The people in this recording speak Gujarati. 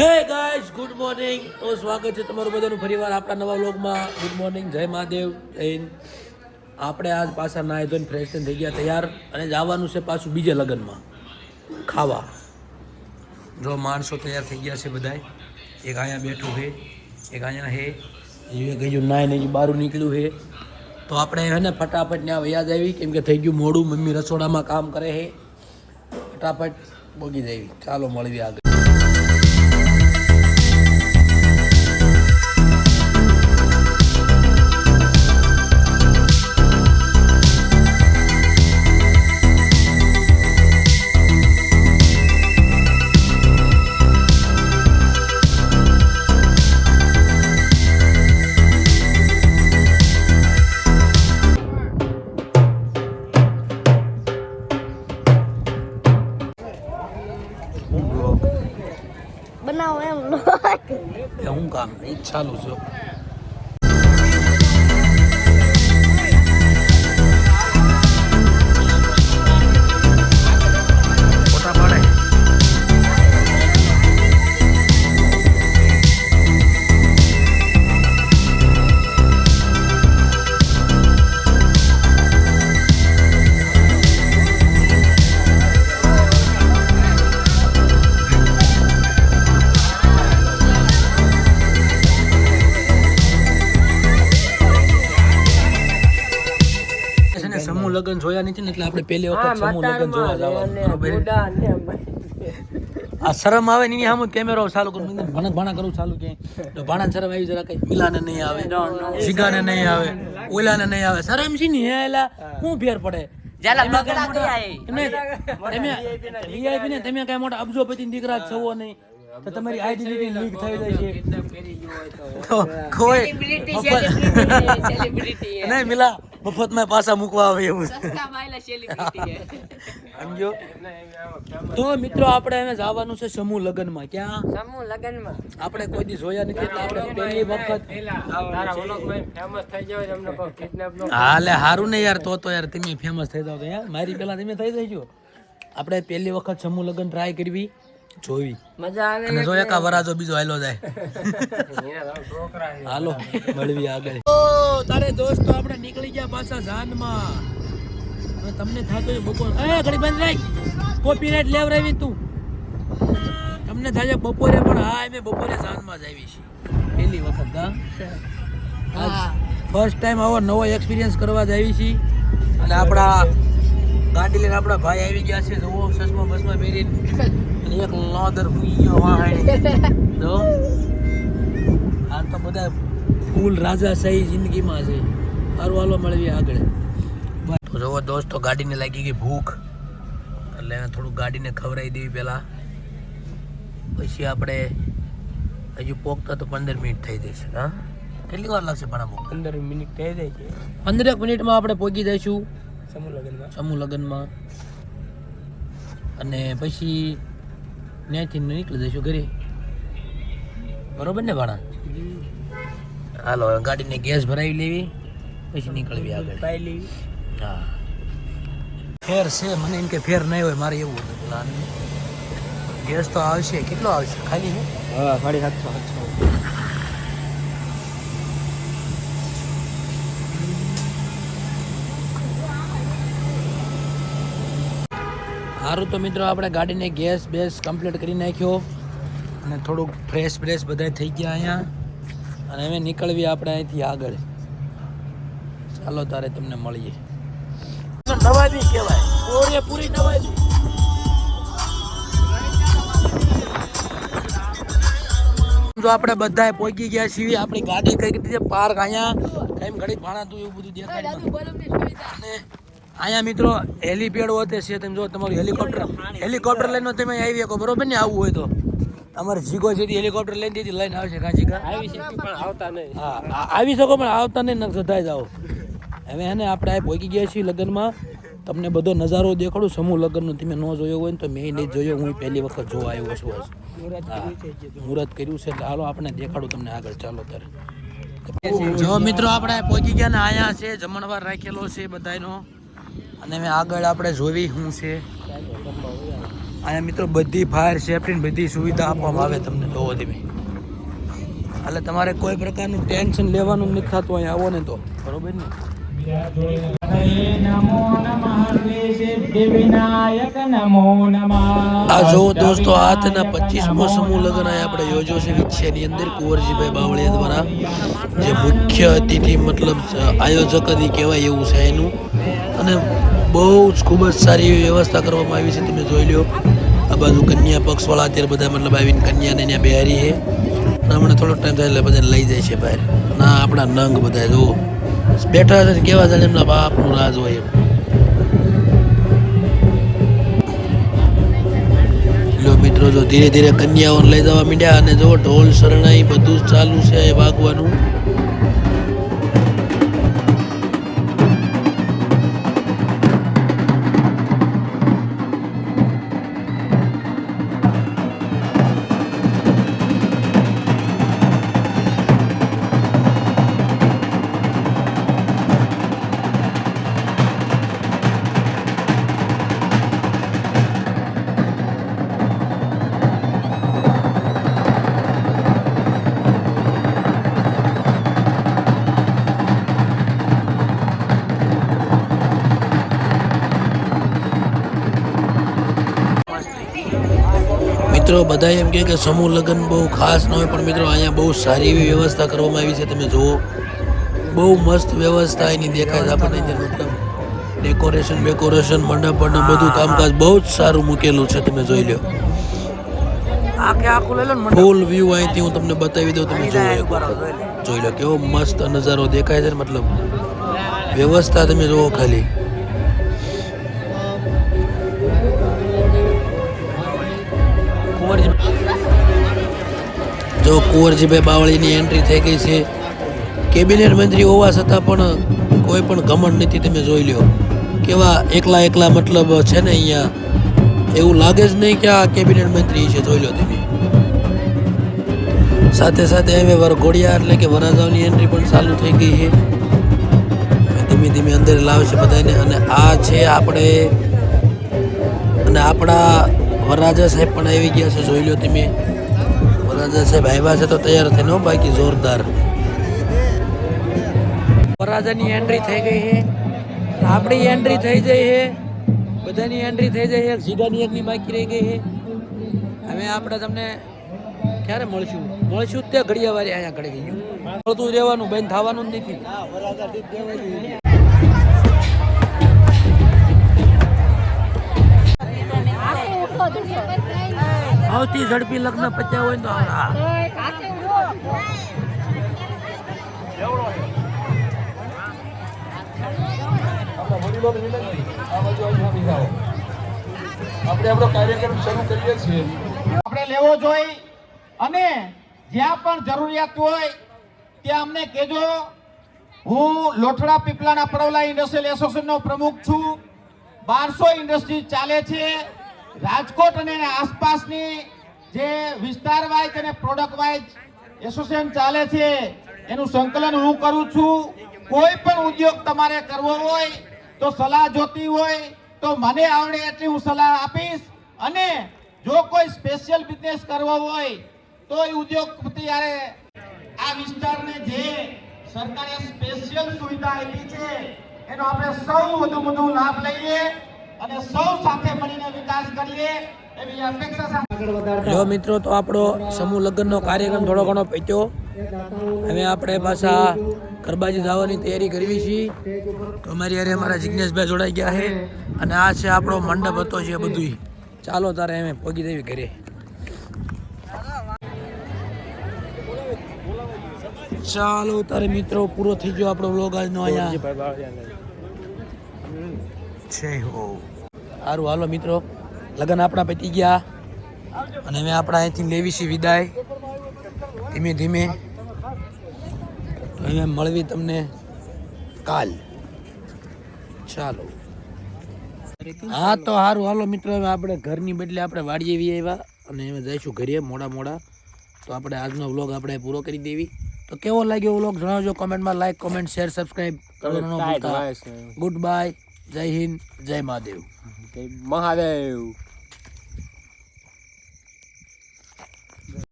Hey guys good morning. તો સ્વાગત છે તમારું બધાનું ફરીવાર આપણા નવા વ્લોગમાં. ગુડ મોર્નિંગ, જય મહાદેવ, જય હિન્દ. આપણે આજ પાછા નાહી ધોઈને ફ્રેશ થઈ ગયા તૈયાર અને જવાનું છે પાછું બીજે લગ્નમાં ખાવા. જો માણસો તૈયાર થઈ ગયા છે બધા. એક અહીંયા બેઠું છે, એક અહીંયા છે, એક હજુ નાહીને હજુ બહાર નીકળ્યું છે. તો આપણે હે ને ફટાફટ ત્યાં યાદ આવી કેમ કે થઈ ગયું મોડું. મમ્મી રસોડામાં કામ કરે છે. ફટાફટ બોગી જવી. ચાલો મળવી આગળ. બનાવો એમ હું કામ એ ચાલુ છે. ફોટા પાડે. સમૂહ લગ્ન જોયા નથી ને એટલે આપણે પહેલી વખત સમૂહ લગ્ન જોવા જવાનું. આ શરમ આવે ને આમ કેમેરો ચાલુ કરું ભાણા કરું ચાલુ કે ભાણા શરમ આવી જરા કઈ મિલાને નહીં આવે, શિગાને નહીં આવે, ઓલાને નહીં આવે. શરમ છે ને એલા શું ફેર પડે? તમે કઈ મોટા અબજોપતિ દીકરા છો નહીં તો તમારી આઈડેન્ટિટી લીક થઈ જાય છે. નહીં મિલા મફતમાં પાછા મૂકવા આવે એવું સમજો. તો મિત્રો આપણે હવે જવાનું છે સમૂહ લગ્નમાં. ક્યાં સમૂહ લગનમાં? આપણે કોઈ દી જોયા નથી એટલે આપણે પહેલી વખત. હા લે હારું ને યાર. તો યાર તમે ફેમસ થઈ જાવ તો યાર મારી પેલા તમે થઈ જઈજો. આપણે પહેલી વખત સમૂહ લગ્ન ટ્રાય કરવી જોવી મજા આવે અને જો એકા વરાજો બીજો હાલો જાય. હાલો મળવી આગળ. તારે દોસ્તો આપણે નીકળી ગયા પાછા જાનમાં. હવે તમને થાતો બપોર ઘડી બંધ રાખ. કોપીરાઈટ લેવરાવી તું. તમને થાય બપોરે પણ હા અમે બપોરે જાનમાં જ આવી છીએ પહેલી વખત. હા ફર્સ્ટ ટાઈમ આવો નવો એક્સપિરિયન્સ કરવા જ આવી છીએ. અને આપણા ગાડી લઈને આપણા ભાઈ આવી ગયા છે. જુઓ ચશ્મા બસમાં પહેરીને એક લોદર પૂયો વાહે જો. આ તો બધા ફૂલ રાજા સહી જિંદગીમાં છે. સારું હાલો મળવી આગળ. તો જુઓ દોસ્તો ગાડીને લાગી ગઈ ભૂખ એટલે થોડુંક ગાડીને ખવડાવી દેવી પહેલા. પછી આપણે હજુ પોકતા તો 15 મિનિટ થઈ જશે. હા કેટલી વાર લાગશે પણ 15 મિનિટ થઈ જાય છે. 15 મિનિટમાં આપણે પહોંચી જઈશું સમૂહ લગ્નમાં. અને પછી ત્યાંથી નીકળી જઈશું ઘરે. બરોબર ને ભાણા? હાલો ગાડીને ગેસ ભરાવી લેવી પછી નીકળવી આગળ. હા ફેર છે મને એમ કે ફેર નહીં હોય મારે એવું હતું પ્લાન. ગેસ તો આવશે. કેટલો આવશે ખાલી છે? હા 750. સારું તો મિત્રો આપણે ગાડીને ગેસ બેસ કમ્પ્લીટ કરી નાખ્યો અને થોડુંક ફ્રેશ બધા થઈ ગયા અહીંયા. અને હવે નીકળવી આપણે અહીંથી આગળ. ચાલો તારે તમને મળીએ. નવાબી કહેવાય પૂરી નવાબી. જો આપણે બધા પહોંચી ગયા છીએ. આપણી ગાડી કઈ રીતે પાર્ક અહીંયા કઈ ઘડી ભાણા તું એવું બધું દેખાય. અને અહીંયા મિત્રો હેલીપેડ હોતે છે. તમે જો તમારું હેલિકોપ્ટર લઈને તમે આવી શકો બરોબર ને? આવવું હોય તો અમારે જીગો છે હેલિકોપ્ટર લઈને દીધી લઈને આવશે. કાં જીગા આવી શકો પણ આવતા નહીં. હા આવી શકો પણ આવતા નહીં. સદાય જાઓ. હવે એને આપણે આ પહોંચી ગયા છીએ લગ્નમાં. તમને બધો નજારો દેખાડું સમૂહ લગ્નનો. તમે ન જોયો હોય ને તો મેં નહીં જોયો. હું પહેલી વખત જોવા આવ્યો છું. મુહૂર્ત કર્યું છે એટલે હાલો આપણે દેખાડું તમને આગળ. ચાલો ત્યારે જો મિત્રો આપણે પહોંચી ગયા ને અહીંયા છે જમણવાર રાખેલો છે બધાનો. અને હવે આગળ આપણે જોવી શું છે. અહીંયા મિત્રો બધી ફાયર સેફ્ટી બધી સુવિધા આપવામાં આવે તમને જોવો ધીમે. એટલે તમારે કોઈ પ્રકારનું ટેન્શન લેવાનું નથી થતું અહીંયા આવો ને તો બરોબર ને. આ જો દોસ્તો આ તેના 25મો સમૂહ લગ્ન આપણે યોજ્યો છે વિછેની અંદર કુંવરજીભાઈ બાવળિયા દ્વારા, જે મુખ્ય અતિથિ મતલબ આયોજક અધિ કહેવાય એવું છે એનું. અને બહુ જ ખૂબ જ સારી એવી વ્યવસ્થા કરવામાં આવી છે, તમે જોઈ લો. આ બાજુ કન્યા પક્ષવાળા અત્યારે બધા મતલબ આવીને કન્યાને ત્યાં બિહારી છે. અને હમણાં થોડો ટાઈમ થાય એટલે બધાને લઈ જાય છે બહાર. ના આપણા નંગ બધા જો બેઠા છે કેવા જાણે એમના બાપનું રાજ હોય એમ. લો મિત્રો જો ધીરે ધીરે કન્યાઓને લઈ જવા માંડ્યા અને જો ઢોલ શરણાઈ બધું જ ચાલુ છે વાગવાનું. મિત્રો બધા એમ કહે કે સમૂહ લગ્ન બહુ ખાસ ન હોય, પણ મિત્રો અહીંયા બહુ સારી એવી વ્યવસ્થા કરવામાં આવી છે. તમે જુઓ બહુ મસ્ત વ્યવસ્થા એની દેખાય છે આપણને. મતલબ ડેકોરેશન મંડપ બધું કામકાજ બહુ જ સારું મૂકેલું છે. તમે જોઈ લો ફૂલ વ્યૂ અહીંથી હું તમને બતાવી દઉં. તમે જોઈ લો કેવો મસ્ત નજારો દેખાય છે. મતલબ વ્યવસ્થા તમે જુઓ ખાલી. જો કુંવરજીભાઈ બાવળીની એન્ટ્રી થઈ ગઈ છે. કેબિનેટ મંત્રી હોવા છતાં પણ કોઈ પણ ઘમંડ નથી. તમે જોઈ લો કેવા એકલા મતલબ છે ને અહીંયા. એવું લાગે જ નહીં કે આ કેબિનેટ મંત્રી છે. જોઈ લો તમે. સાથે સાથે હવે વરઘોડિયા એટલે કે વરાજાઓની એન્ટ્રી પણ ચાલુ થઈ ગઈ છે. ધીમે ધીમે અંદર લાવશે બધાને. અને આ છે આપણે અને આપણા વરરાજા સાહેબ પણ આવી ગયા છે. જોઈ લો તમે. વરરાજા સાહેબ આવ્યા છે તો તૈયાર થઈને બાકી જોરદાર. વરરાજાની એન્ટ્રી થઈ ગઈ છે. આપણી એન્ટ્રી થઈ જઈ છે. બધાની એન્ટ્રી થઈ જાય છે. જીગાની એકની બાકી રહી ગઈ છે. હવે આપણે તમને ક્યારે મળશું તે ઘડિયા વારી અહીંયા ઘડી ગયું. મળતું રહેવાનું, બંધ થવાનું જ નથી. સૌથી ઝડપી લગ્ન પત્યા હોય તો આપણે આપણો કાર્યક્રમ શરૂ કરીએ છીએ. આપણે લેવો જોઈએ અને જ્યાં પણ જરૂરિયાત હોય ત્યાં અમને કહેજો. હું લોઠડા પીપલાના પડવલા ઇન્ડસ્ટ્રીયલ એસોસિએશનનો પ્રમુખ છું. 1200 ઇન્ડસ્ટ્રી ચાલે છે. રાજકોટ અને આસપાસની જે વિસ્તાર વાઇઝ અને પ્રોડક્ટ વાઇઝ એસોસિએશન ચાલે છે એનું સંકલન હું કરું છું. કોઈ પણ ઉદ્યોગ તમારે કરવો હોય તો સલાહ જોતી હોય તો મને આવડે એટલી હું સલાહ આપીશ. અને જો કોઈ સ્પેશિયલ બિઝનેસ કરવો હોય તો એ ઉદ્યોગપતિ યારે આ વિસ્તારને જે સરકારે સ્પેશિયલ સુવિધા આપી છે એનો આપણે સૌ વધુ લાભ લઈએ અને સૌ સાથે મળીને વિકાસ કરીએ એવી અપેક્ષા સાથે. જો મિત્રો તો આપણો સમૂહ લગ્નનો કાર્યક્રમ થોડો ઘણો પત્યો. હવે આપણે પાછા ગરબાજી જવાની તૈયારી કરવી છીએ. તો અમારી યારે અમારા જિજ્ઞેશભાઈ જોડાઈ ગયા છે. અને આ છે આપણો મંડપ હતો છે બધું. ચાલો તારે અમે પગી દેવી ઘરે. ચાલો તારે મિત્રો પૂરો થઈ ગયો આપણો વ્લોગ આજનો અહીંયા છે. હો સારું હાલો મિત્રો, લગ્ન આપણા પતી ગયા અને હવે આપણા અહીંથી લેવી છે વિદાય ધીમે ધીમે. તો હવે મળવી તમને કાલ. ચાલો હા તો સારું હાલો મિત્રો, હવે આપણે ઘરની બદલે આપણે વાડીએ વી આવ્યા અને હવે જઈશું ઘરે મોડા. તો આપણે આજનો વ્લોગ આપણે પૂરો કરી દેવી. તો કેવો લાગ્યો વ્લોગ જણાવજો કોમેન્ટમાં. લાઈક, કોમેન્ટ, શેર, સબસ્ક્રાઇબ કરવાનું ન ભૂલતા. Good bye. જય હિન્દ, જય મહાદેવ. મહાદેવ.